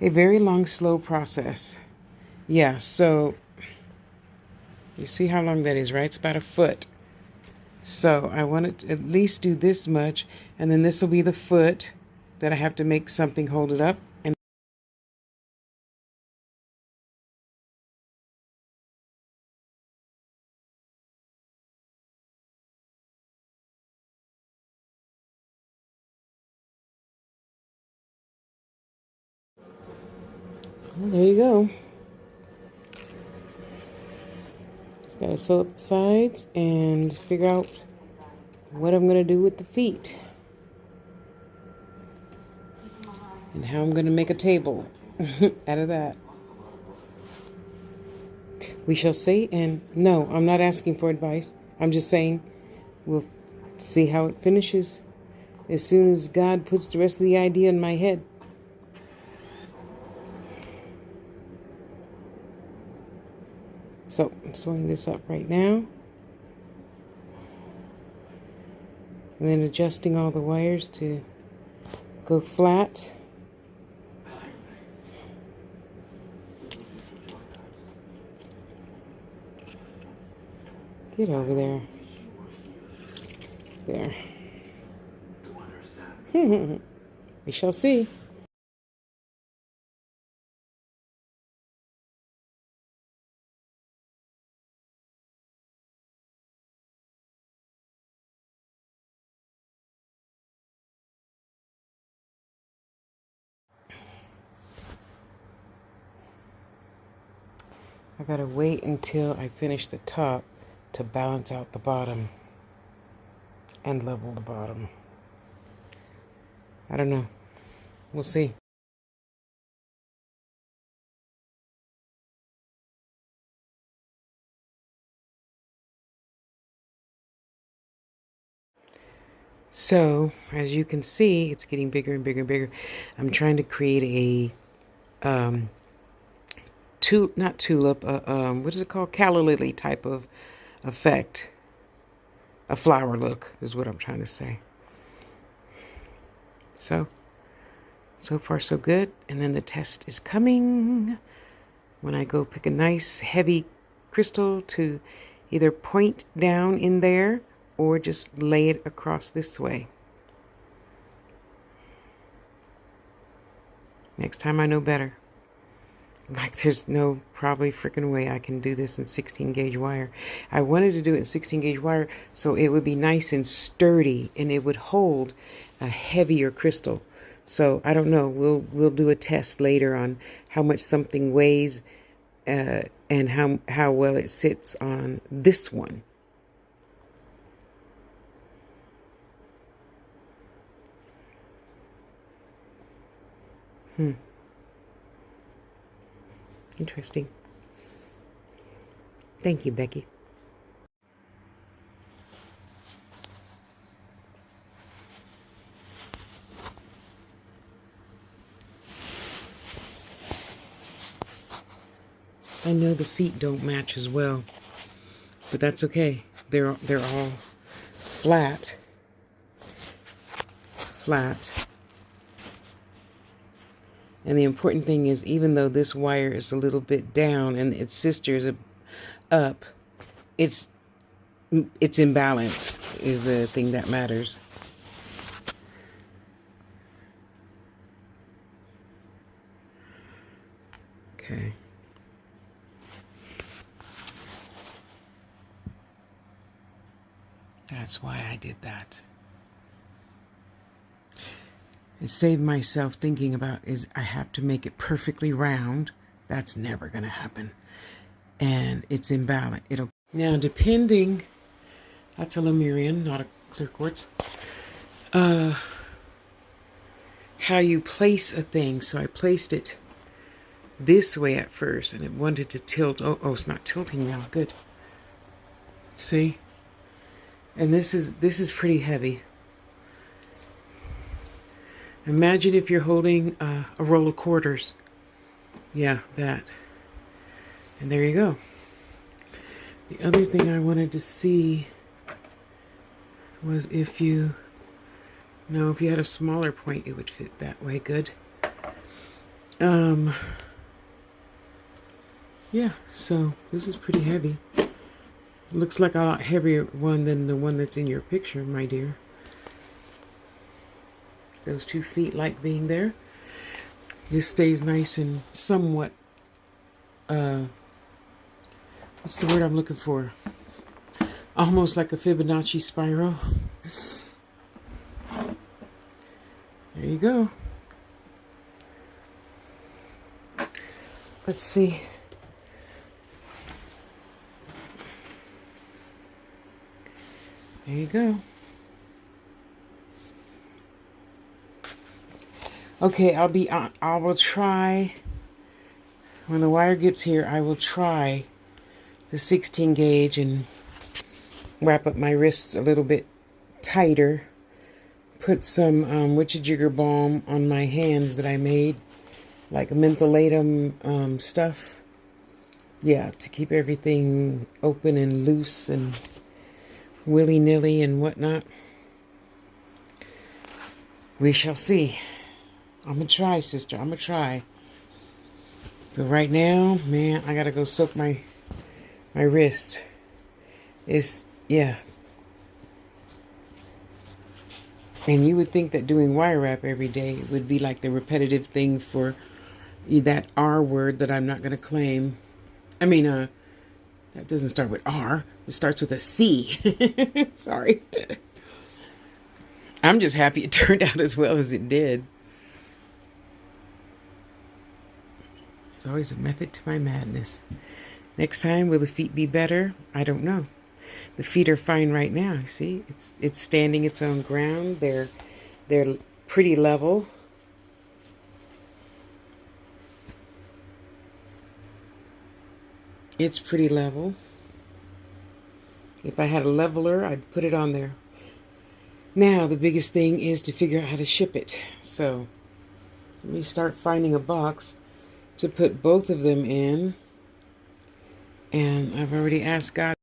A very long, slow process. Yeah, so you see how long that is, right? It's about a foot. So I want to at least do this much, and then this will be the foot that I have to make something hold it up. And well, there you go. Just got to sew up the sides and figure out what I'm going to do with the feet. And how I'm going to make a table out of that. We shall see. And no, I'm not asking for advice. I'm just saying we'll see how it finishes as soon as God puts the rest of the idea in my head. So I'm sewing this up right now. And then adjusting all the wires to go flat. Get over there. There. We shall see. I gotta wait until I finish the top to balance out the bottom and level the bottom. I don't know. We'll see. So, as you can see, it's getting bigger and bigger and bigger. I'm trying to create a not tulip, what is it called? Calla lily type of effect. A flower look is what I'm trying to say. So far so good. And then the test is coming when I go pick a nice heavy crystal to either point down in there or just lay it across this way. Next time I know better. Like there's no probably freaking way I can do this in 16 gauge wire. I wanted to do it in 16 gauge wire so it would be nice and sturdy and it would hold a heavier crystal. So I don't know. We'll do a test later on how much something weighs and how well it sits on this one. Interesting. Thank you, Becky. I know the feet don't match as well, but that's okay. They're all flat. And the important thing is, even though this wire is a little bit down and its sister is up, it's in balance is the thing that matters. Okay. That's why I did that. It saved myself thinking about is I have to make it perfectly round. That's never going to happen. And it's in balance. Now depending, that's a Lemurian, not a clear quartz. How you place a thing. So I placed it this way at first and it wanted to tilt. Oh, it's not tilting now. Good. See? And this is pretty heavy. Imagine if you're holding a roll of quarters. Yeah, that. And there you go. The other thing I wanted to see was if you had a smaller point, it would fit that way good. Um, yeah, so this is pretty heavy. Looks like a lot heavier one than the one that's in your picture, my dear. Those 2 feet like being there. This stays nice and somewhat, what's the word I'm looking for? Almost like a Fibonacci spiral. There you go. Let's see. There you go. Okay, I will try, when the wire gets here, I will try the 16 gauge and wrap up my wrists a little bit tighter. Put some witchy jigger balm on my hands that I made, like mentholatum stuff. Yeah, to keep everything open and loose and willy-nilly and whatnot. We shall see. I'm gonna try, sister. I'm gonna try. But right now, man, I gotta go soak my wrist. Yeah. And you would think that doing wire wrap every day would be like the repetitive thing for that R word that I'm not gonna claim. I mean, that doesn't start with R. It starts with a C. Sorry. I'm just happy it turned out as well as it did. There's always a method to my madness. Next time, will the feet be better? I don't know. The feet are fine right now. You see, it's standing its own ground. They're pretty level. It's pretty level. If I had a leveler, I'd put it on there. Now, the biggest thing is to figure out how to ship it. So, let me start finding a box to put both of them in. And I've already asked God